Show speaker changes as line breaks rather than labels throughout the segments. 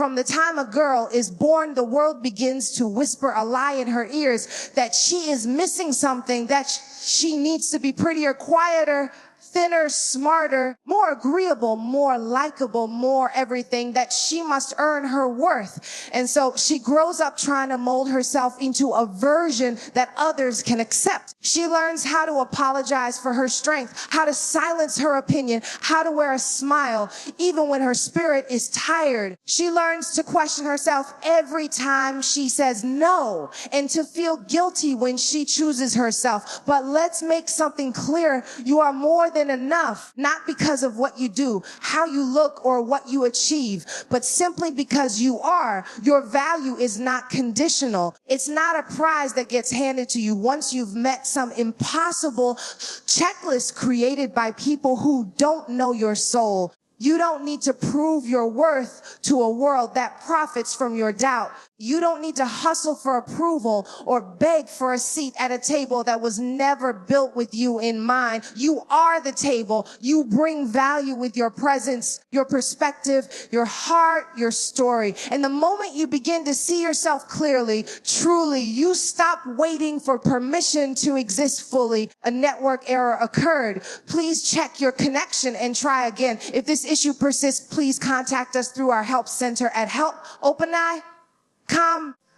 From the time a girl is born, the world begins to whisper a lie in her ears that she is missing something, that she needs to be prettier, quieter, thinner, smarter, more agreeable, more likable, more everything, that she must earn her worth. And so she grows up trying to mold herself into a version that others can accept. She learns how to apologize for her strength, how to silence her opinion, how to wear a smile, even when her spirit is tired. She learns to question herself every time she says no, and to feel guilty when she chooses herself. But let's make something clear. You are more than enough, not because of what you do, how you look, or what you achieve, but simply because you are. Your value is not conditional. It's not a prize that gets handed to you once you've met some impossible checklist created by people who don't know your soul. You don't need to prove your worth to a world that profits from your doubt. You don't need to hustle for approval or beg for a seat at a table that was never built with you in mind. You are the table. You bring value with your presence, your perspective, your heart, your story. And the moment you begin to see yourself clearly, truly, you stop waiting for permission to exist fully. A network error occurred. Please check your connection and try again. If this issue persists, please contact us through our help center at help.openeye.com.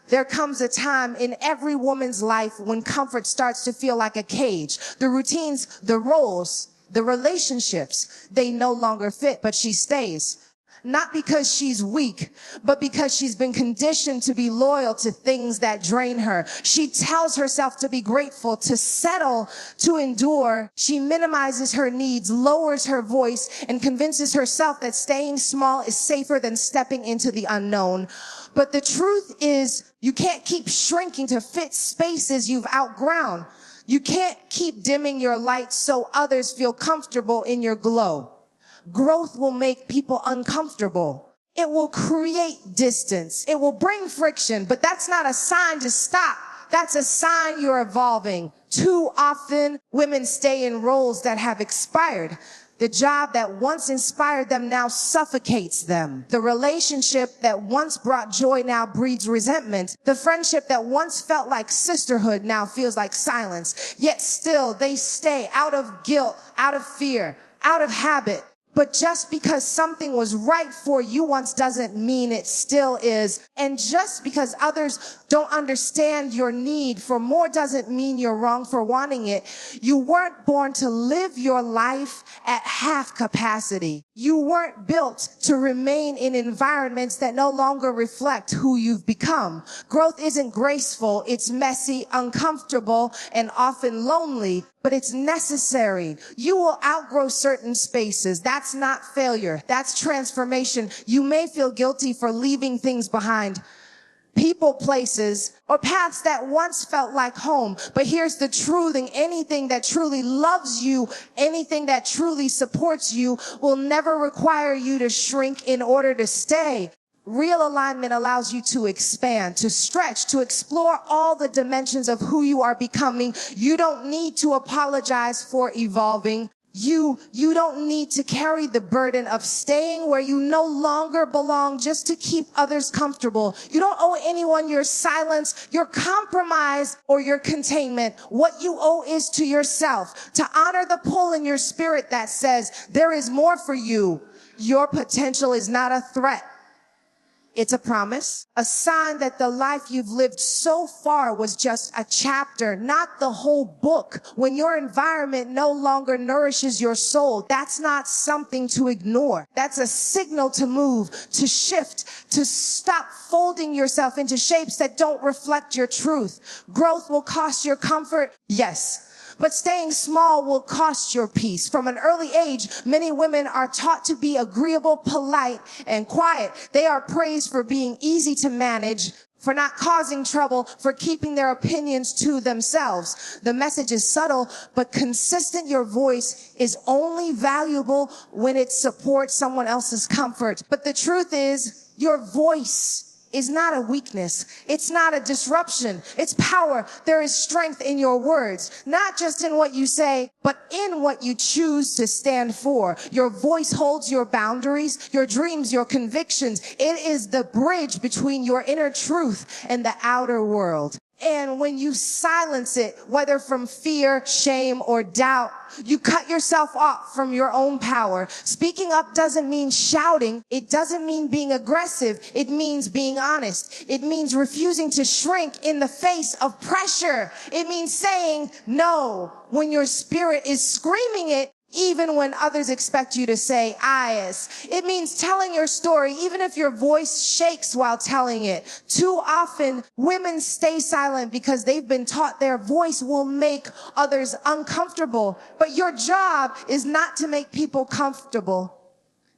There comes a time in every woman's life when comfort starts to feel like a cage. The routines, the roles, the relationships, they no longer fit, but she stays. Not because she's weak, but because she's been conditioned to be loyal to things that drain her. She tells herself to be grateful, to settle, to endure. She minimizes her needs, lowers her voice, and convinces herself that staying small is safer than stepping into the unknown. But the truth is, you can't keep shrinking to fit spaces you've outgrown. You can't keep dimming your light so others feel comfortable in your glow. Growth will make people uncomfortable. It will create distance. It will bring friction, but that's not a sign to stop. That's a sign you're evolving. Too often, women stay in roles that have expired. The job that once inspired them now suffocates them. The relationship that once brought joy now breeds resentment. The friendship that once felt like sisterhood now feels like silence. Yet still, they stay out of guilt, out of fear, out of habit. But just because something was right for you once doesn't mean it still is. And just because others don't understand your need for more doesn't mean you're wrong for wanting it. You weren't born to live your life at half capacity. You weren't built to remain in environments that no longer reflect who you've become. Growth isn't graceful. It's messy, uncomfortable, and often lonely. But it's necessary. You will outgrow certain spaces. That's not failure. That's transformation. You may feel guilty for leaving things behind. People, places, or paths that once felt like home. But here's the true thing. Anything that truly loves you, anything that truly supports you will never require you to shrink in order to stay. Real alignment allows you to expand, to stretch, to explore all the dimensions of who you are becoming. You don't need to apologize for evolving. You don't need to carry the burden of staying where you no longer belong just to keep others comfortable. You don't owe anyone your silence, your compromise, or your containment. What you owe is to yourself, to honor the pull in your spirit that says there is more for you. Your potential is not a threat. It's a promise, a sign that the life you've lived so far was just a chapter, not the whole book. When your environment no longer nourishes your soul, that's not something to ignore. That's a signal to move, to shift, to stop folding yourself into shapes that don't reflect your truth. Growth will cost your comfort, yes. But staying small will cost your peace. From an early age, many women are taught to be agreeable, polite, and quiet. They are praised for being easy to manage, for not causing trouble, for keeping their opinions to themselves. The message is subtle, but consistent. Your voice is only valuable when it supports someone else's comfort. But the truth is, your voice is not a weakness. It's not a disruption. It's power. There is strength in your words, not just in what you say, but in what you choose to stand for. Your voice holds your boundaries, your dreams, your convictions. It is the bridge between your inner truth and the outer world. And when you silence it, whether from fear, shame, or doubt, you cut yourself off from your own power. Speaking up doesn't mean shouting. It doesn't mean being aggressive. It means being honest. It means refusing to shrink in the face of pressure. It means saying no when your spirit is screaming it, even when others expect you to say "I." It means telling your story, even if your voice shakes while telling it. Too often, women stay silent because they've been taught their voice will make others uncomfortable. But your job is not to make people comfortable.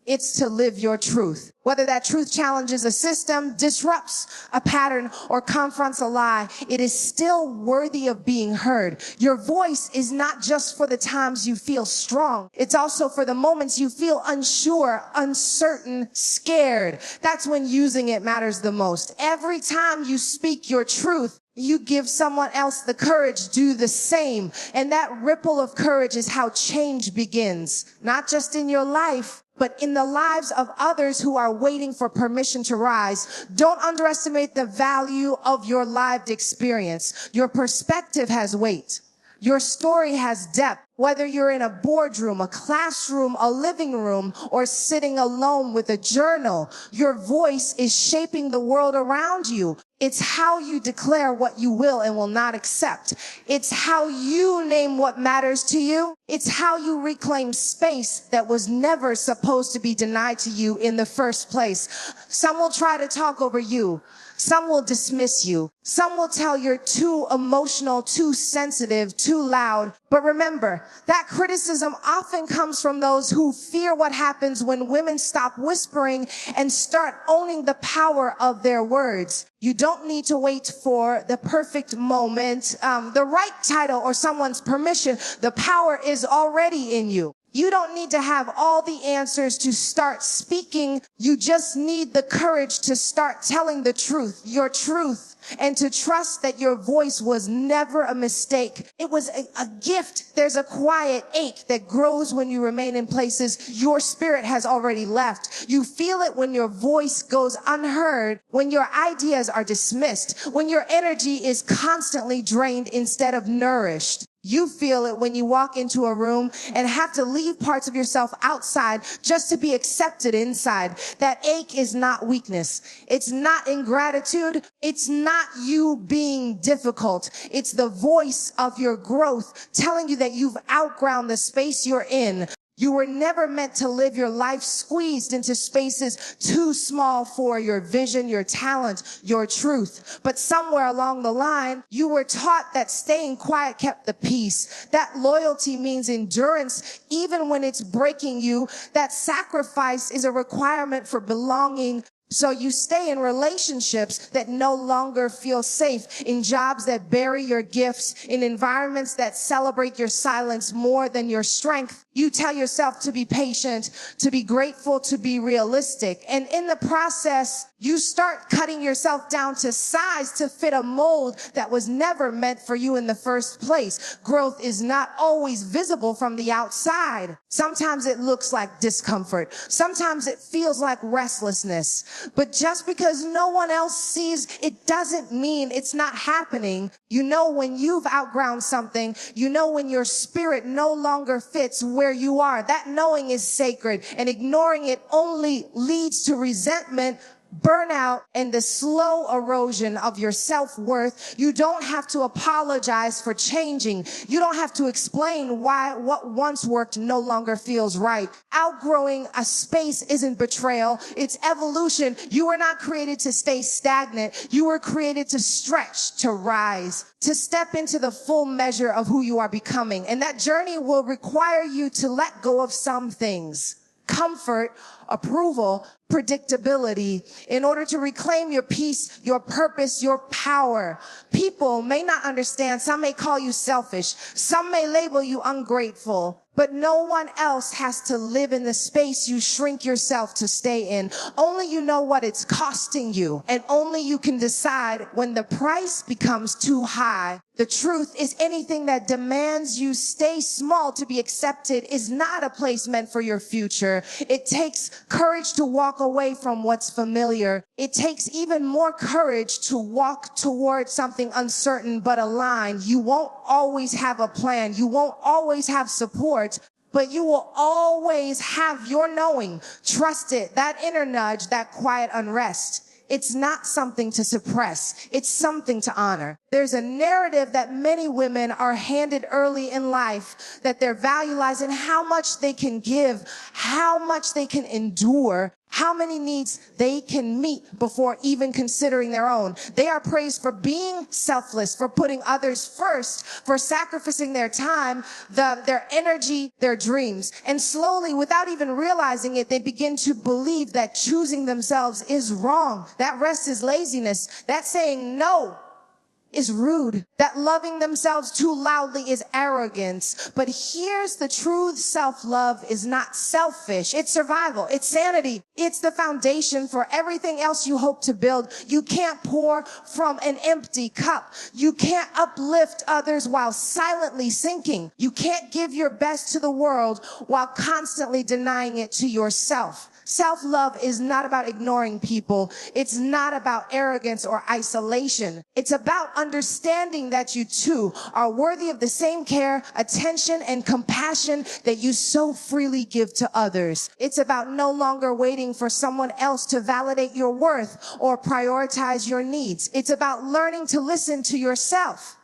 It's to live your truth. Whether that truth challenges a system, disrupts a pattern, or confronts a lie, it is still worthy of being heard. Your voice is not just for the times you feel strong. It's also for the moments you feel unsure, uncertain, scared. That's when using it matters the most. Every time you speak your truth, you give someone else the courage to do the same. And that ripple of courage is how change begins. Not just in your life, but in the lives of others who are waiting for permission to rise. Don't underestimate the value of your lived experience. Your perspective has weight. Your story has depth. Whether you're in a boardroom, a classroom, a living room, or sitting alone with a journal, your voice is shaping the world around you. It's how you declare what you will and will not accept. It's how you name what matters to you. It's how you reclaim space that was never supposed to be denied to you in the first place. Some will try to talk over you. Some will dismiss you. Some will tell you're too emotional, too sensitive, too loud. But remember, that criticism often comes from those who fear what happens when women stop whispering and start owning the power of their words. You don't need to wait for the perfect moment, the right title, or someone's permission. The power is already in you. You don't need to have all the answers to start speaking. You just need the courage to start telling the truth, your truth, and to trust that your voice was never a mistake. It was a gift. There's a quiet ache that grows when you remain in places your spirit has already left. You feel it when your voice goes unheard, when your ideas are dismissed, when your energy is constantly drained instead of nourished. You feel it when you walk into a room and have to leave parts of yourself outside just to be accepted inside. That ache is not weakness. It's not ingratitude. It's not you being difficult. It's the voice of your growth telling you that you've outgrown the space you're in. You were never meant to live your life squeezed into spaces too small for your vision, your talent, your truth. But somewhere along the line, you were taught that staying quiet kept the peace. That loyalty means endurance even when it's breaking you. That sacrifice is a requirement for belonging. So you stay in relationships that no longer feel safe, in jobs that bury your gifts, in environments that celebrate your silence more than your strength. You tell yourself to be patient, to be grateful, to be realistic. And in the process, you start cutting yourself down to size to fit a mold that was never meant for you in the first place. Growth is not always visible from the outside. Sometimes it looks like discomfort. Sometimes it feels like restlessness. But just because no one else sees, it doesn't mean it's not happening. You know when you've outgrown something. You know when your spirit no longer fits where you are. That knowing is sacred, and ignoring it only leads to resentment, burnout, and the slow erosion of your self-worth. You don't have to apologize for changing. You don't have to explain why what once worked no longer feels right. Outgrowing a space isn't betrayal. It's evolution. You were not created to stay stagnant. You were created to stretch, to rise, to step into the full measure of who you are becoming. And that journey will require you to let go of some things. Comfort, approval, predictability. In order to reclaim your peace, your purpose, your power. People may not understand. Some may call you selfish. Some may label you ungrateful. But no one else has to live in the space you shrink yourself to stay in. Only you know what it's costing you. And only you can decide when the price becomes too high. The truth is anything that demands you stay small to be accepted is not a place meant for your future. It takes courage to walk away from what's familiar. It takes even more courage to walk towards something uncertain but aligned. You won't always have a plan. You won't always have support, but you will always have your knowing. Trust it, that inner nudge, that quiet unrest. It's not something to suppress. It's something to honor. There's a narrative that many women are handed early in life, that their value lies in how much they can give, how much they can endure, how many needs they can meet before even considering their own. They are praised for being selfless, for putting others first, for sacrificing their time, their energy, their dreams. And slowly, without even realizing it, they begin to believe that choosing themselves is wrong. That rest is laziness. That saying no is rude. That loving themselves too loudly is arrogance. But here's the truth. Self-love is not selfish. It's survival. It's sanity. It's the foundation for everything else you hope to build. You can't pour from an empty cup. You can't uplift others while silently sinking. You can't give your best to the world while constantly denying it to yourself. Self-love is not about ignoring people. It's not about arrogance or isolation. It's about understanding that you too are worthy of the same care, attention, and compassion that you so freely give to others. It's about no longer waiting for someone else to validate your worth or prioritize your needs. It's about learning to listen to yourself.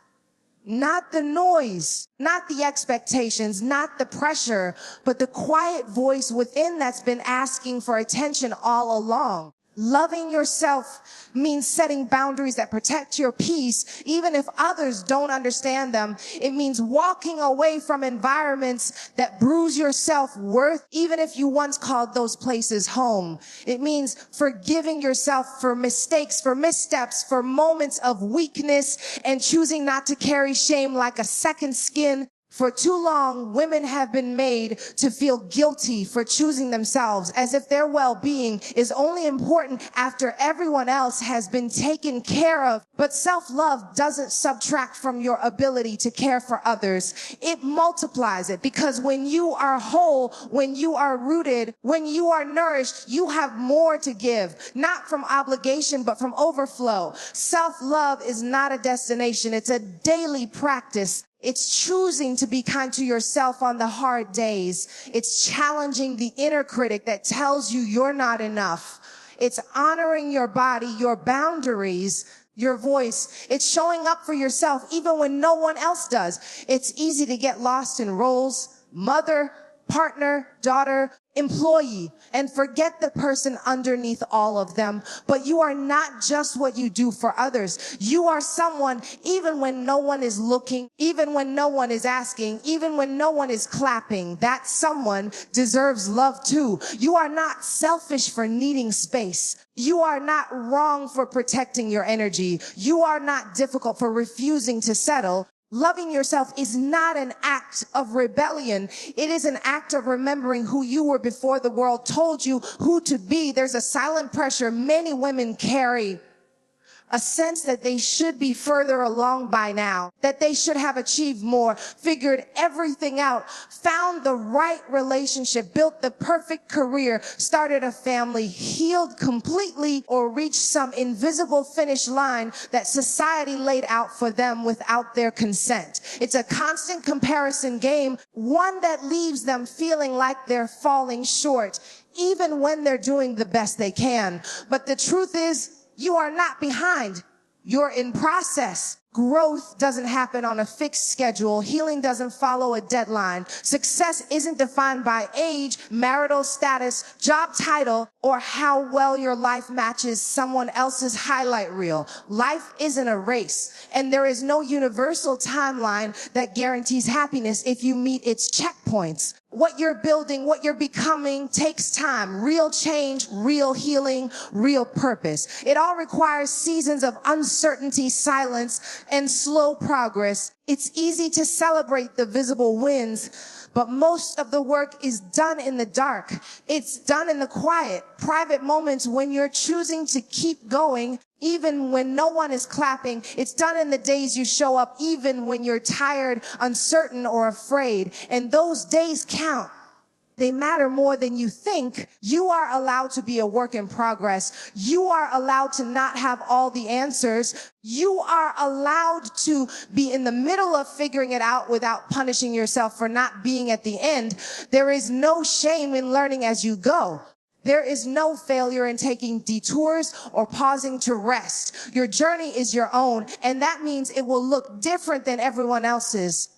Not the noise, not the expectations, not the pressure, but the quiet voice within that's been asking for attention all along. Loving yourself means setting boundaries that protect your peace, even if others don't understand them. It means walking away from environments that bruise your self-worth, even if you once called those places home. It means forgiving yourself for mistakes, for missteps, for moments of weakness, and choosing not to carry shame like a second skin. For too long, women have been made to feel guilty for choosing themselves, as if their well-being is only important after everyone else has been taken care of. But self-love doesn't subtract from your ability to care for others. It multiplies it, because when you are whole, when you are rooted, when you are nourished, you have more to give, not from obligation, but from overflow. Self-love is not a destination. It's a daily practice. It's choosing to be kind to yourself on the hard days. It's challenging the inner critic that tells you you're not enough. It's honoring your body, your boundaries, your voice. It's showing up for yourself even when no one else does. It's easy to get lost in roles, mother, partner, daughter, employee, and forget the person underneath all of them. But you are not just what you do for others. You are someone even when no one is looking, even when no one is asking, even when no one is clapping. That someone deserves love too. You are not selfish for needing space. You are not wrong for protecting your energy. You are not difficult for refusing to settle. Loving yourself is not an act of rebellion. It is an act of remembering who you were before the world told you who to be. There's a silent pressure many women carry, a sense that they should be further along by now, that they should have achieved more, figured everything out, found the right relationship, built the perfect career, started a family, healed completely, or reached some invisible finish line that society laid out for them without their consent. It's a constant comparison game, one that leaves them feeling like they're falling short, even when they're doing the best they can. But the truth is, you are not behind. You're in process. Growth doesn't happen on a fixed schedule. Healing doesn't follow a deadline. Success isn't defined by age, marital status, job title, or how well your life matches someone else's highlight reel. Life isn't a race, and there is no universal timeline that guarantees happiness if you meet its checkpoints. What you're building, what you're becoming takes time. Real change, real healing, real purpose. It all requires seasons of uncertainty, silence, and slow progress. It's easy to celebrate the visible wins, but most of the work is done in the dark. It's done in the quiet, private moments when you're choosing to keep going, even when no one is clapping. It's done in the days you show up, even when you're tired, uncertain, or afraid. And those days count. They matter more than you think. You are allowed to be a work in progress. You are allowed to not have all the answers. You are allowed to be in the middle of figuring it out without punishing yourself for not being at the end. There is no shame in learning as you go. There is no failure in taking detours or pausing to rest. Your journey is your own, and that means it will look different than everyone else's.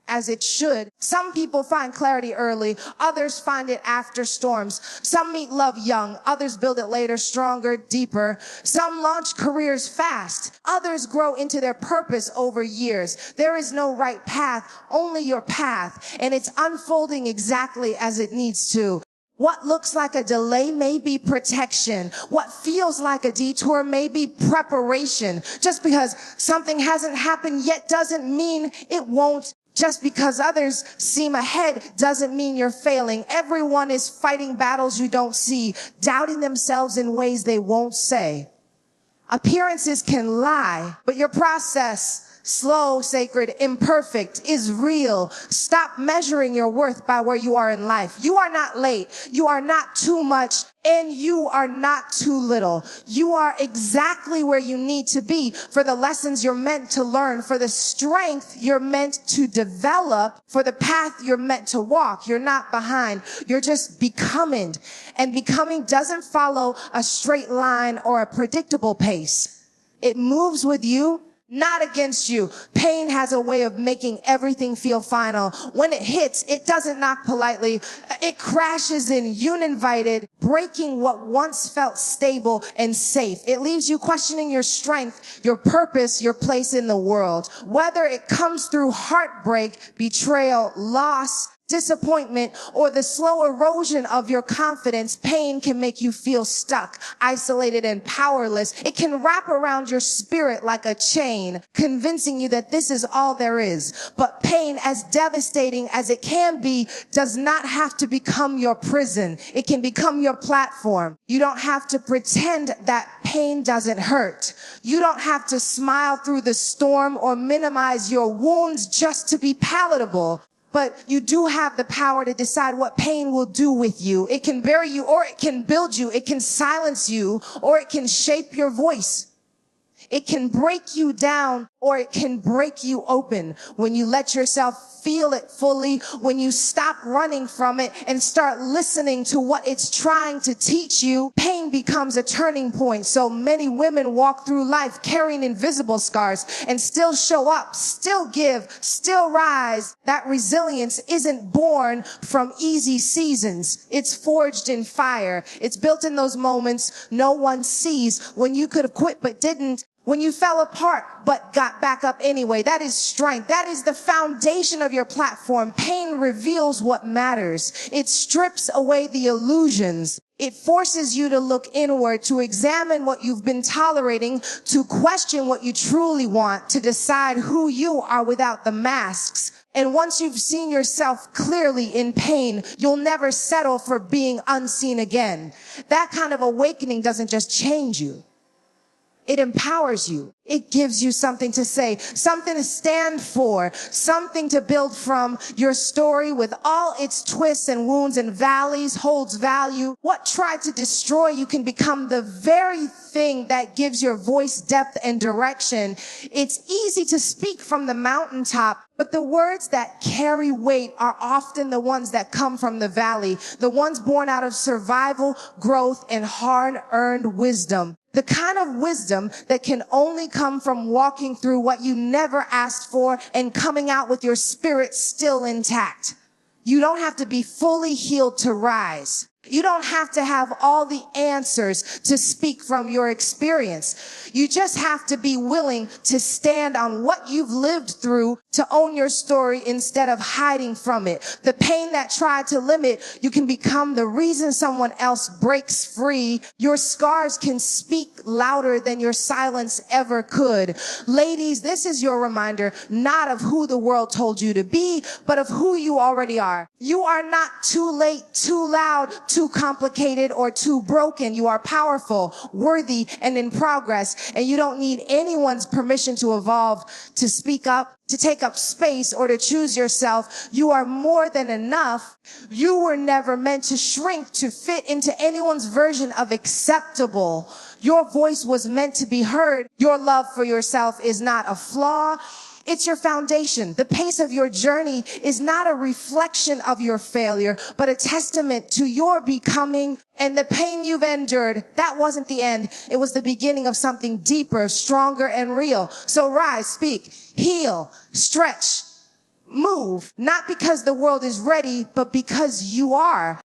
As it should. Some people find clarity early, others find it after storms. Some meet love young, others build it later, stronger, deeper. Some launch careers fast, others grow into their purpose over years. There is no right path, only your path, and it's unfolding exactly as it needs to. What looks like a delay may be protection. What feels like a detour may be preparation. Just because something hasn't happened yet doesn't mean it won't. Just because others seem ahead doesn't mean you're failing. Everyone is fighting battles you don't see, doubting themselves in ways they won't say. Appearances can lie, but your process, slow, sacred, imperfect, is real. Stop measuring your worth by where you are in life. You are not late. You are not too much, and you are not too little. You are exactly where you need to be for the lessons you're meant to learn, for the strength you're meant to develop, for the path you're meant to walk. You're not behind. You're just becoming. And becoming doesn't follow a straight line or a predictable pace. It moves with you, not against you. Pain has a way of making everything feel final. When it hits, it doesn't knock politely. It crashes in uninvited, breaking what once felt stable and safe. It leaves you questioning your strength, your purpose, your place in the world. Whether it comes through heartbreak, betrayal, loss, disappointment, or the slow erosion of your confidence, pain can make you feel stuck, isolated, and powerless. It can wrap around your spirit like a chain, convincing you that this is all there is. But pain, as devastating as it can be, does not have to become your prison. It can become your platform. You don't have to pretend that pain doesn't hurt. You don't have to smile through the storm or minimize your wounds just to be palatable. But you do have the power to decide what pain will do with you. It can bury you, or it can build you. It can silence you, or it can shape your voice. It can break you down, or it can break you open. When you let yourself feel it fully, when you stop running from it and start listening to what it's trying to teach you, pain becomes a turning point. So many women walk through life carrying invisible scars and still show up, still give, still rise. That resilience isn't born from easy seasons. It's forged in fire. It's built in those moments no one sees, when you could have quit but didn't. When you fell apart, but got back up anyway. That is strength. That is the foundation of your platform. Pain reveals what matters. It strips away the illusions. It forces you to look inward, to examine what you've been tolerating, to question what you truly want, to decide who you are without the masks. And once you've seen yourself clearly in pain, you'll never settle for being unseen again. That kind of awakening doesn't just change you. It empowers you. It gives you something to say, something to stand for, something to build from. Your story, with all its twists and wounds and valleys, holds value. What tried to destroy you can become the very thing that gives your voice depth and direction. It's easy to speak from the mountaintop, but the words that carry weight are often the ones that come from the valley, the ones born out of survival, growth, and hard-earned wisdom. The kind of wisdom that can only come from walking through what you never asked for and coming out with your spirit still intact. You don't have to be fully healed to rise. You don't have to have all the answers to speak from your experience. You just have to be willing to stand on what you've lived through, to own your story instead of hiding from it. The pain that tried to limit, you can become the reason someone else breaks free. Your scars can speak louder than your silence ever could. Ladies, this is your reminder, not of who the world told you to be, but of who you already are. You are not too late, too loud, too complicated, or too broken. You are powerful, worthy, and in progress. And you don't need anyone's permission to evolve, to speak up, to take up space, or to choose yourself. You are more than enough. You were never meant to shrink to fit into anyone's version of acceptable. Your voice was meant to be heard. Your love for yourself is not a flaw. It's your foundation. The pace of your journey is not a reflection of your failure, but a testament to your becoming. And the pain you've endured, that wasn't the end. It was the beginning of something deeper, stronger, and real. So rise, speak, heal, stretch, move, not because the world is ready, but because you are.